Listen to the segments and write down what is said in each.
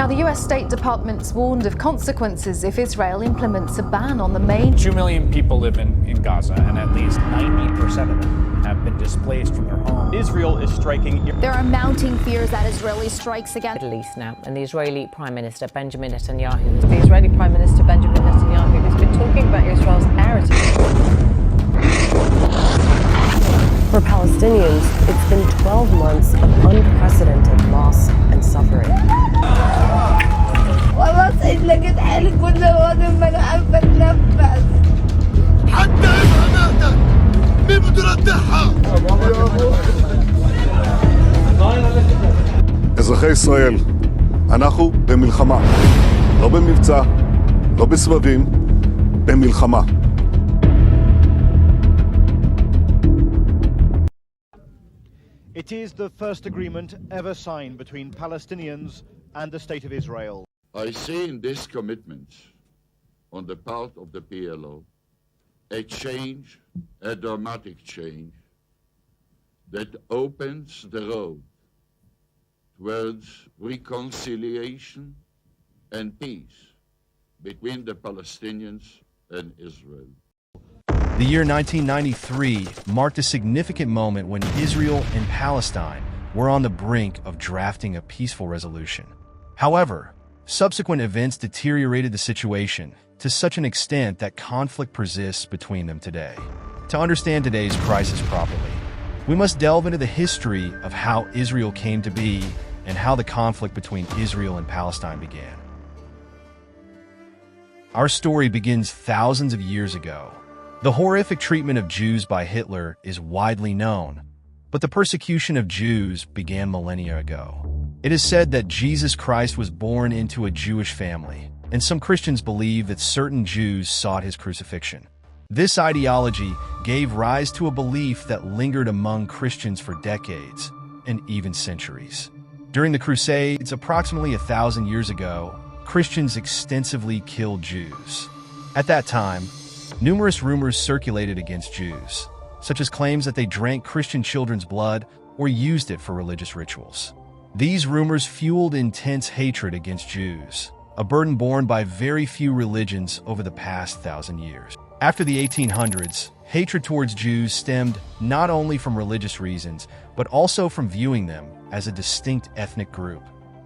Now, the US State Department's warned of consequences if Israel implements a ban on the main... 2 million people live in Gaza, and at least 90% of them have been displaced from their homes. Israel is striking... There are mounting fears that Israeli strikes against... Middle East now, and the Israeli Prime Minister Benjamin Netanyahu. The Israeli Prime Minister Benjamin Netanyahu has been talking about Israel's narrative. For Palestinians, it's been 12 months of unprecedented loss and suffering. אזרחי ישראל, אנחנו במלחמה. לא במבצע, לא בסבבים, במלחמה. It is the first agreement ever signed between Palestinians and the State of Israel. I see in this commitment on the part of the PLO a change, a dramatic change, that opens the road towards reconciliation and peace between the Palestinians and Israel. The year 1993 marked a significant moment when Israel and Palestine were on the brink of drafting a peaceful resolution. However, subsequent events deteriorated the situation to such an extent that conflict persists between them today. To understand today's crisis properly, we must delve into the history of how Israel came to be and how the conflict between Israel and Palestine began. Our story begins thousands of years ago. The horrific treatment of Jews by Hitler is widely known, but the persecution of Jews began millennia ago. It is said that Jesus Christ was born into a Jewish family, and some Christians believe that certain Jews sought his crucifixion. This ideology gave rise to a belief that lingered among Christians for decades and even centuries. During the Crusades, approximately 1,000 years ago, Christians extensively killed Jews. At that time, numerous rumors circulated against Jews, such as claims that they drank Christian children's blood or used it for religious rituals. These rumors fueled intense hatred against Jews, a burden borne by very few religions over the past 1,000 years. After the 1800s, hatred towards Jews stemmed not only from religious reasons, but also from viewing them as a distinct ethnic group.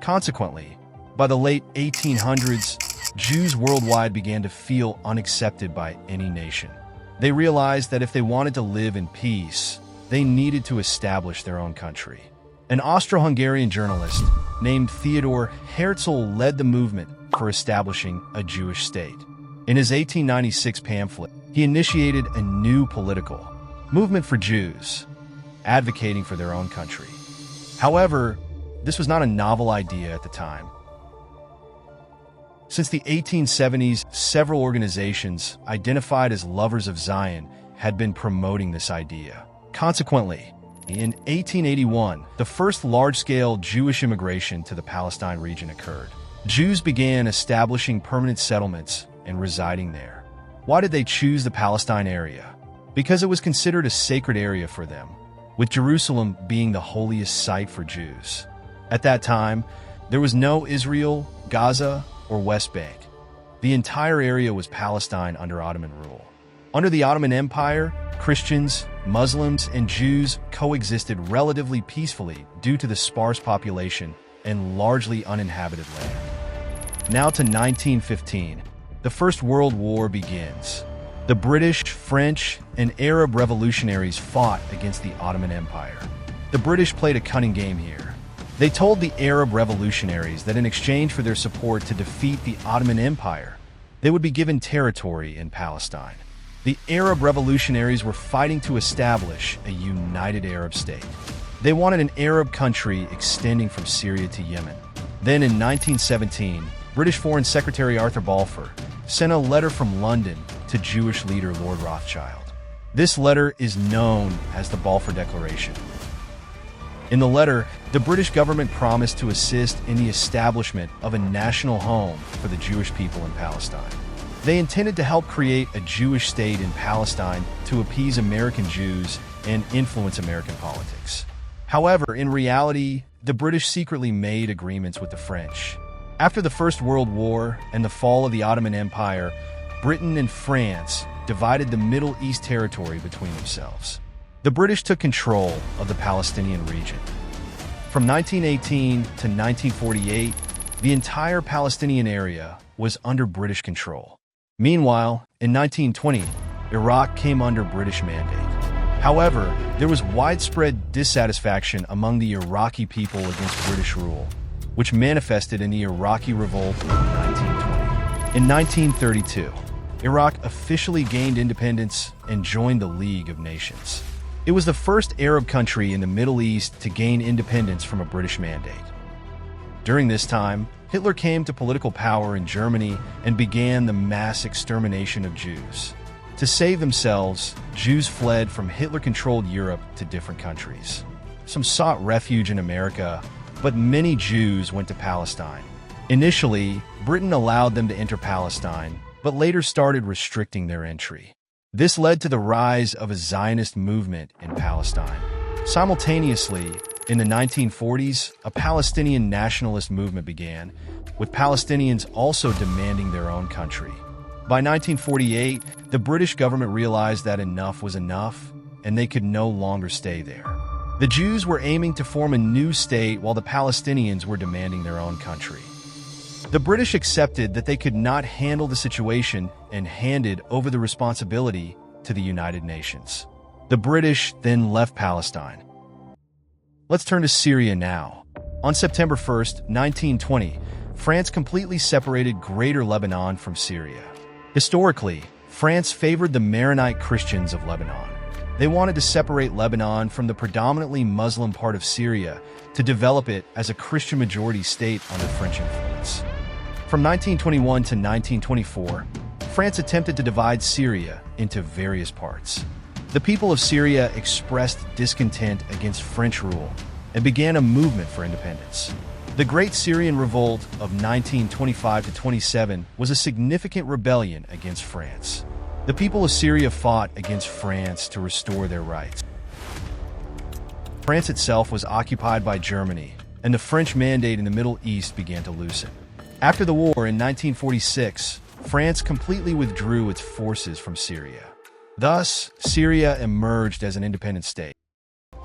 Consequently, by the late 1800s, Jews worldwide began to feel unaccepted by any nation. They realized that if they wanted to live in peace, they needed to establish their own country. An Austro-Hungarian journalist named Theodor Herzl led the movement for establishing a Jewish state. In his 1896 pamphlet, he initiated a new political movement for Jews, advocating for their own country. However, this was not a novel idea at the time. Since the 1870s, several organizations, identified as lovers of Zion, had been promoting this idea. Consequently, in 1881, the first large-scale Jewish immigration to the Palestine region occurred. Jews began establishing permanent settlements and residing there. Why did they choose the Palestine area? Because it was considered a sacred area for them, with Jerusalem being the holiest site for Jews. At that time, there was no Israel, Gaza, or West Bank. The entire area was Palestine under Ottoman rule. Under the Ottoman Empire, Christians, Muslims, and Jews coexisted relatively peacefully due to the sparse population and largely uninhabited land. Now to 1915, the First World War begins. The British, French, and Arab revolutionaries fought against the Ottoman Empire. The British played a cunning game here. They told the Arab revolutionaries that in exchange for their support to defeat the Ottoman Empire, they would be given territory in Palestine. The Arab revolutionaries were fighting to establish a united Arab state. They wanted an Arab country extending from Syria to Yemen. Then in 1917, British Foreign Secretary Arthur Balfour sent a letter from London to Jewish leader Lord Rothschild. This letter is known as the Balfour Declaration. In the letter, the British government promised to assist in the establishment of a national home for the Jewish people in Palestine. They intended to help create a Jewish state in Palestine to appease American Jews and influence American politics. However, in reality, the British secretly made agreements with the French. After the First World War and the fall of the Ottoman Empire, Britain and France divided the Middle East territory between themselves. The British took control of the Palestinian region. From 1918 to 1948, the entire Palestinian area was under British control. Meanwhile, in 1920, Iraq came under British mandate. However, there was widespread dissatisfaction among the Iraqi people against British rule, which manifested in the Iraqi Revolt of 1920. In 1932, Iraq officially gained independence and joined the League of Nations. It was the first Arab country in the Middle East to gain independence from a British mandate. During this time, Hitler came to political power in Germany and began the mass extermination of Jews. To save themselves, Jews fled from Hitler-controlled Europe to different countries. Some sought refuge in America, but many Jews went to Palestine. Initially, Britain allowed them to enter Palestine, but later started restricting their entry. This led to the rise of a Zionist movement in Palestine. Simultaneously, in the 1940s, a Palestinian nationalist movement began, with Palestinians also demanding their own country. By 1948, the British government realized that enough was enough, and they could no longer stay there. The Jews were aiming to form a new state while the Palestinians were demanding their own country. The British accepted that they could not handle the situation and handed over the responsibility to the United Nations. The British then left Palestine. Let's turn to Syria now. On September 1st, 1920, France completely separated Greater Lebanon from Syria. Historically, France favored the Maronite Christians of Lebanon. They wanted to separate Lebanon from the predominantly Muslim part of Syria to develop it as a Christian-majority state under French influence. From 1921 to 1924, France attempted to divide Syria into various parts. The people of Syria expressed discontent against French rule and began a movement for independence. The Great Syrian Revolt of 1925-27 was a significant rebellion against France. The people of Syria fought against France to restore their rights. France itself was occupied by Germany, and the French mandate in the Middle East began to loosen. After the war in 1946, France completely withdrew its forces from Syria. Thus, Syria emerged as an independent state.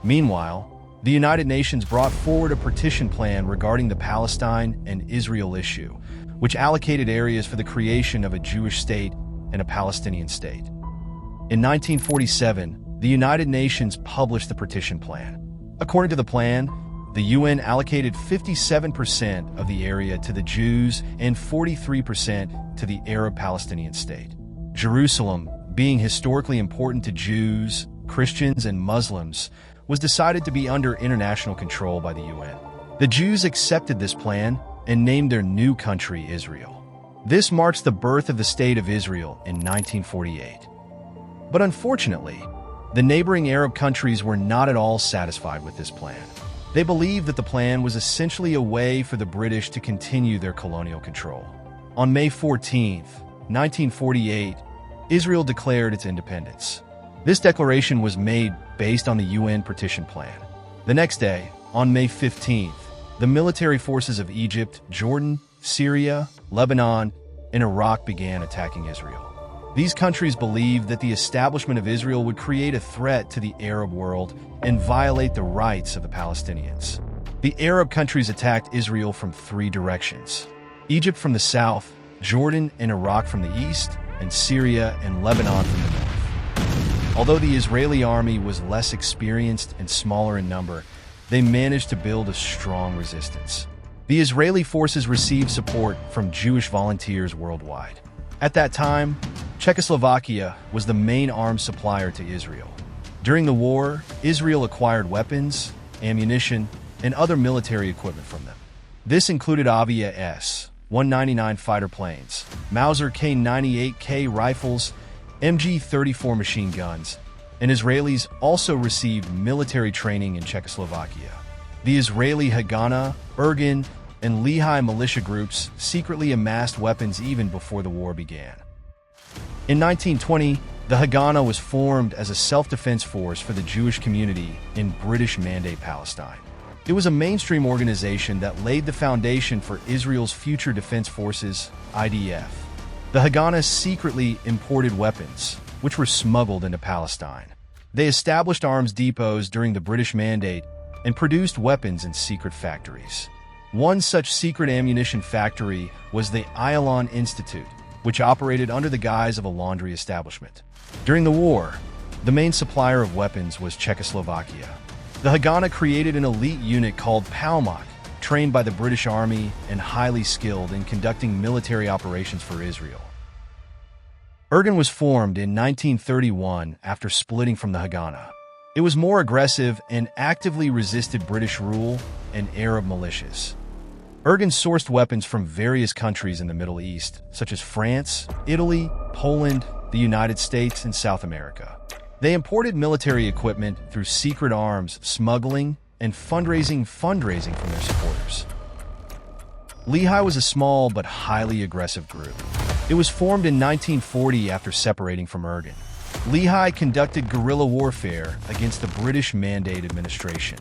Meanwhile, the United Nations brought forward a partition plan regarding the Palestine and Israel issue, which allocated areas for the creation of a Jewish state and a Palestinian state. In 1947, the United Nations published the partition plan. According to the plan, the UN allocated 57% of the area to the Jews and 43% to the Arab Palestinian state. Jerusalem, being historically important to Jews, Christians, and Muslims, was decided to be under international control by the UN. The Jews accepted this plan and named their new country Israel. This marks the birth of the State of Israel in 1948. But unfortunately, the neighboring Arab countries were not at all satisfied with this plan. They believed that the plan was essentially a way for the British to continue their colonial control. On May 14, 1948, Israel declared its independence. This declaration was made based on the UN partition plan. The next day, on May 15th, the military forces of Egypt, Jordan, Syria, Lebanon, and Iraq began attacking Israel. These countries believed that the establishment of Israel would create a threat to the Arab world and violate the rights of the Palestinians. The Arab countries attacked Israel from three directions: Egypt from the south, Jordan and Iraq from the east, and Syria and Lebanon from the north. Although the Israeli army was less experienced and smaller in number, they managed to build a strong resistance. The Israeli forces received support from Jewish volunteers worldwide. At that time, Czechoslovakia was the main arms supplier to Israel. During the war, Israel acquired weapons, ammunition, and other military equipment from them. This included Avia S-199 fighter planes, Mauser K98K rifles, MG-34 machine guns, and Israelis also received military training in Czechoslovakia. The Israeli Haganah, Irgun, and Lehi militia groups secretly amassed weapons even before the war began. In 1920, the Haganah was formed as a self-defense force for the Jewish community in British Mandate Palestine. It was a mainstream organization that laid the foundation for Israel's future defense forces, IDF. The Haganah secretly imported weapons, which were smuggled into Palestine. They established arms depots during the British Mandate and produced weapons in secret factories. One such secret ammunition factory was the Ayalon Institute, which operated under the guise of a laundry establishment. During the war, the main supplier of weapons was Czechoslovakia. The Haganah created an elite unit called Palmach, trained by the British Army and highly skilled in conducting military operations for Israel. Irgun was formed in 1931 after splitting from the Haganah. It was more aggressive and actively resisted British rule and Arab militias. Irgun sourced weapons from various countries in the Middle East, such as France, Italy, Poland, the United States, and South America. They imported military equipment through secret arms, smuggling, and fundraising from their supporters. Lehi was a small but highly aggressive group. It was formed in 1940 after separating from Irgun. Lehi conducted guerrilla warfare against the British Mandate administration.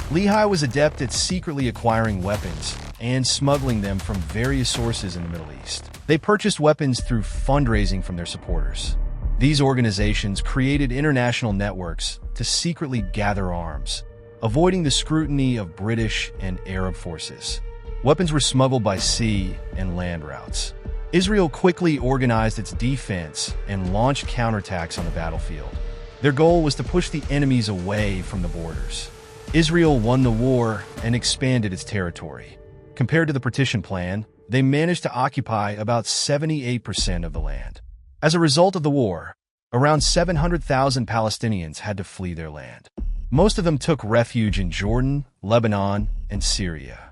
Lehi was adept at secretly acquiring weapons and smuggling them from various sources in the Middle East. They purchased weapons through fundraising from their supporters. These organizations created international networks to secretly gather arms, avoiding the scrutiny of British and Arab forces. Weapons were smuggled by sea and land routes. Israel quickly organized its defense and launched counterattacks on the battlefield. Their goal was to push the enemies away from the borders. Israel won the war and expanded its territory. Compared to the partition plan, they managed to occupy about 78% of the land. As a result of the war, around 700,000 Palestinians had to flee their land. Most of them took refuge in Jordan, Lebanon, and Syria.